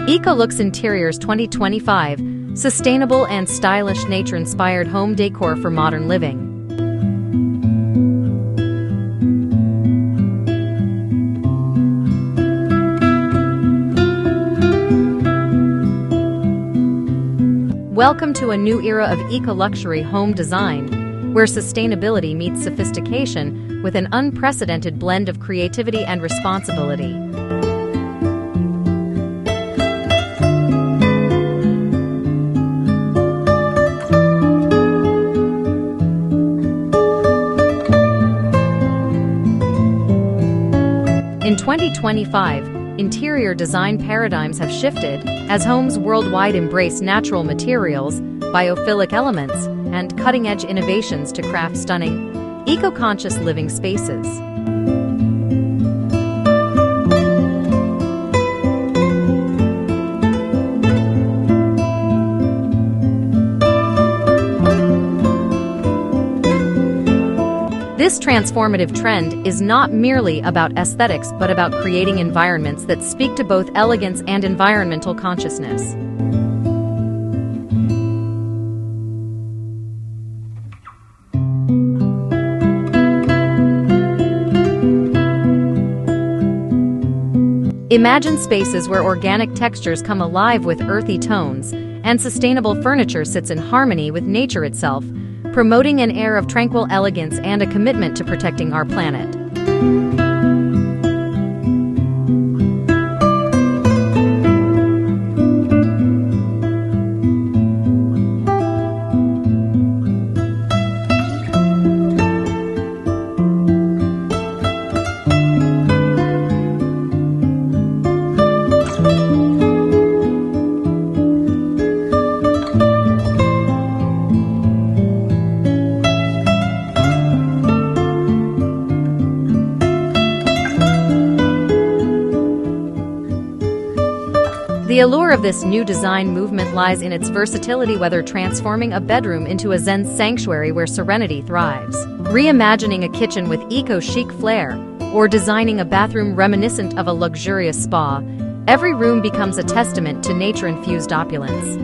Eco-Luxe Interiors 2025, sustainable and stylish nature-inspired home decor for modern living. Welcome to a new era of eco-luxury home design, where sustainability meets sophistication with an unprecedented blend of creativity and responsibility. In 2025, interior design paradigms have shifted as homes worldwide embrace natural materials, biophilic elements, and cutting-edge innovations to craft stunning, eco-conscious living spaces. This transformative trend is not merely about aesthetics but about creating environments that speak to both elegance and environmental consciousness. Imagine spaces where organic textures come alive with earthy tones, and sustainable furniture sits in harmony with nature itself, promoting an air of tranquil elegance and a commitment to protecting our planet. The allure of this new design movement lies in its versatility, whether transforming a bedroom into a Zen sanctuary where serenity thrives, reimagining a kitchen with eco-chic flair, or designing a bathroom reminiscent of a luxurious spa. Every room becomes a testament to nature-infused opulence.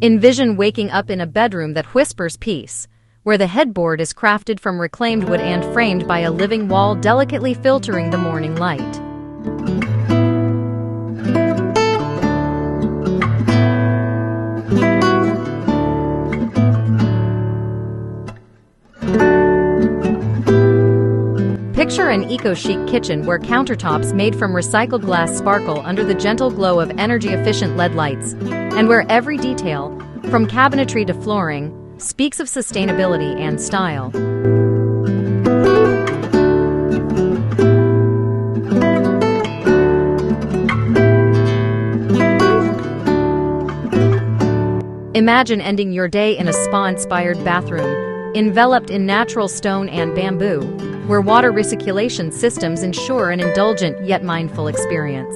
Envision waking up in a bedroom that whispers peace, where the headboard is crafted from reclaimed wood and framed by a living wall delicately filtering the morning light. Picture an eco-chic kitchen where countertops made from recycled glass sparkle under the gentle glow of energy-efficient LED lights, and where every detail, from cabinetry to flooring, speaks of sustainability and style. Imagine ending your day in a spa-inspired bathroom, enveloped in natural stone and bamboo, where water recirculation systems ensure an indulgent yet mindful experience.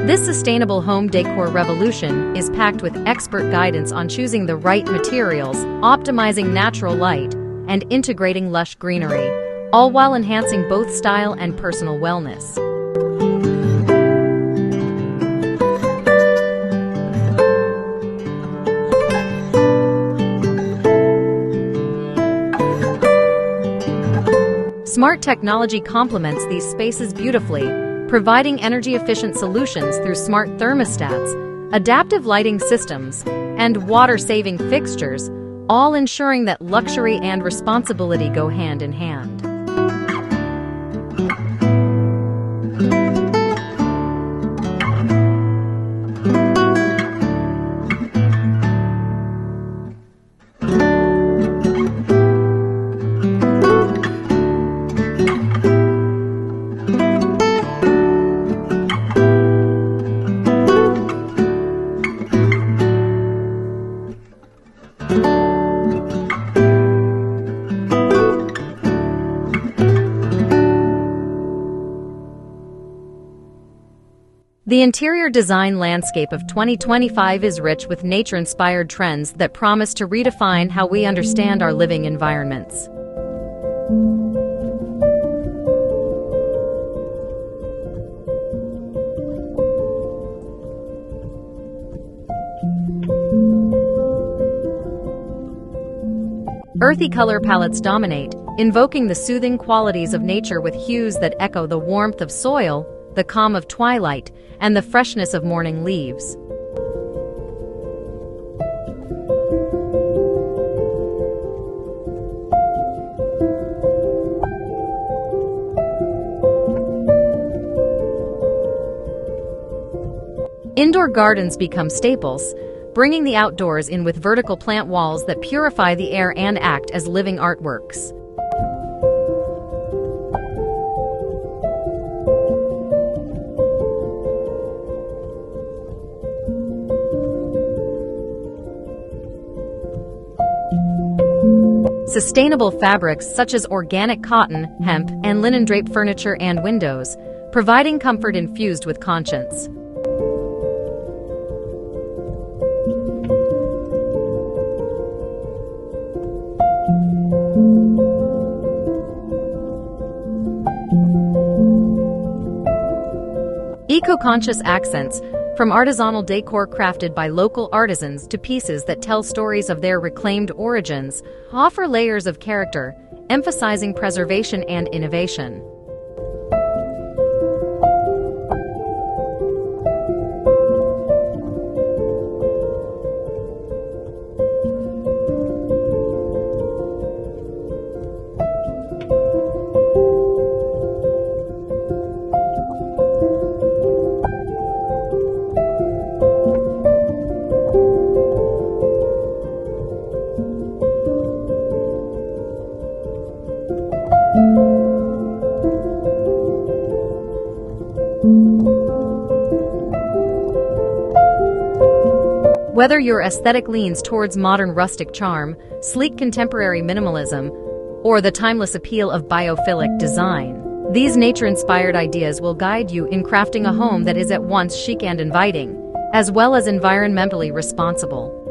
This sustainable home decor revolution is packed with expert guidance on choosing the right materials, optimizing natural light, and integrating lush greenery, all while enhancing both style and personal wellness. Smart technology complements these spaces beautifully, providing energy-efficient solutions through smart thermostats, adaptive lighting systems, and water-saving fixtures, all ensuring that luxury and responsibility go hand in hand. The interior design landscape of 2025 is rich with nature-inspired trends that promise to redefine how we understand our living environments. Earthy color palettes dominate, invoking the soothing qualities of nature with hues that echo the warmth of soil, the calm of twilight, and the freshness of morning leaves. Indoor gardens become staples, bringing the outdoors in with vertical plant walls that purify the air and act as living artworks. Sustainable fabrics such as organic cotton, hemp, and linen drape furniture and windows, providing comfort infused with conscience. Eco-conscious accents, from artisanal decor crafted by local artisans to pieces that tell stories of their reclaimed origins, offer layers of character, emphasizing preservation and innovation. Whether your aesthetic leans towards modern rustic charm, sleek contemporary minimalism, or the timeless appeal of biophilic design, these nature-inspired ideas will guide you in crafting a home that is at once chic and inviting, as well as environmentally responsible.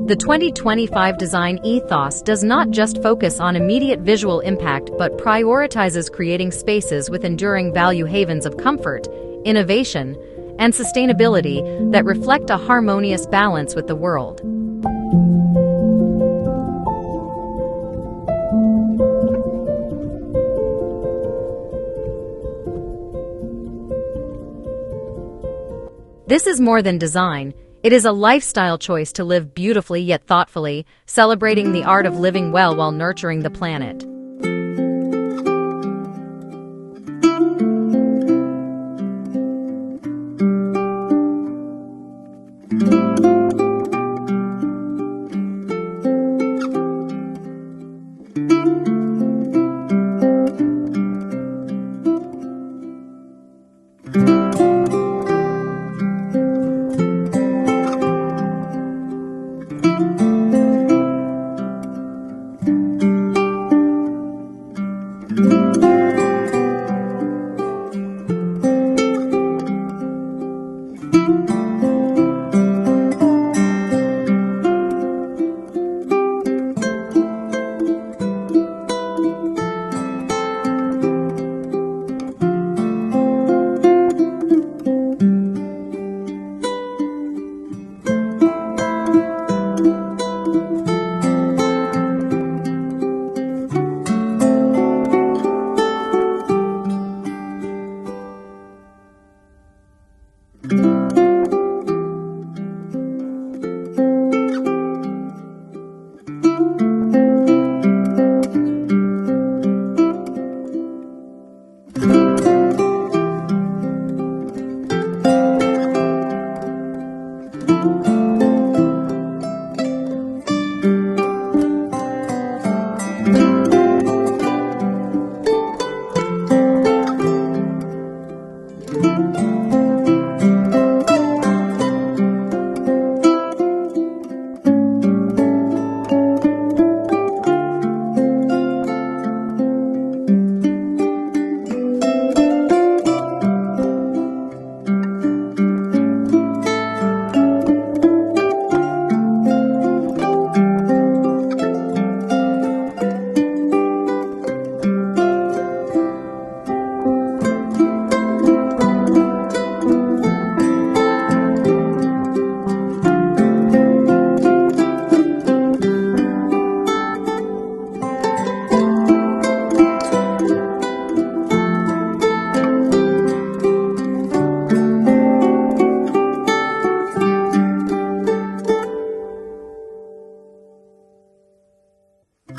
The 2025 design ethos does not just focus on immediate visual impact but prioritizes creating spaces with enduring value havens of comfort, innovation, and sustainability that reflect a harmonious balance with the world. This is more than design. It is a lifestyle choice to live beautifully yet thoughtfully, celebrating the art of living well while nurturing the planet.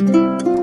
you.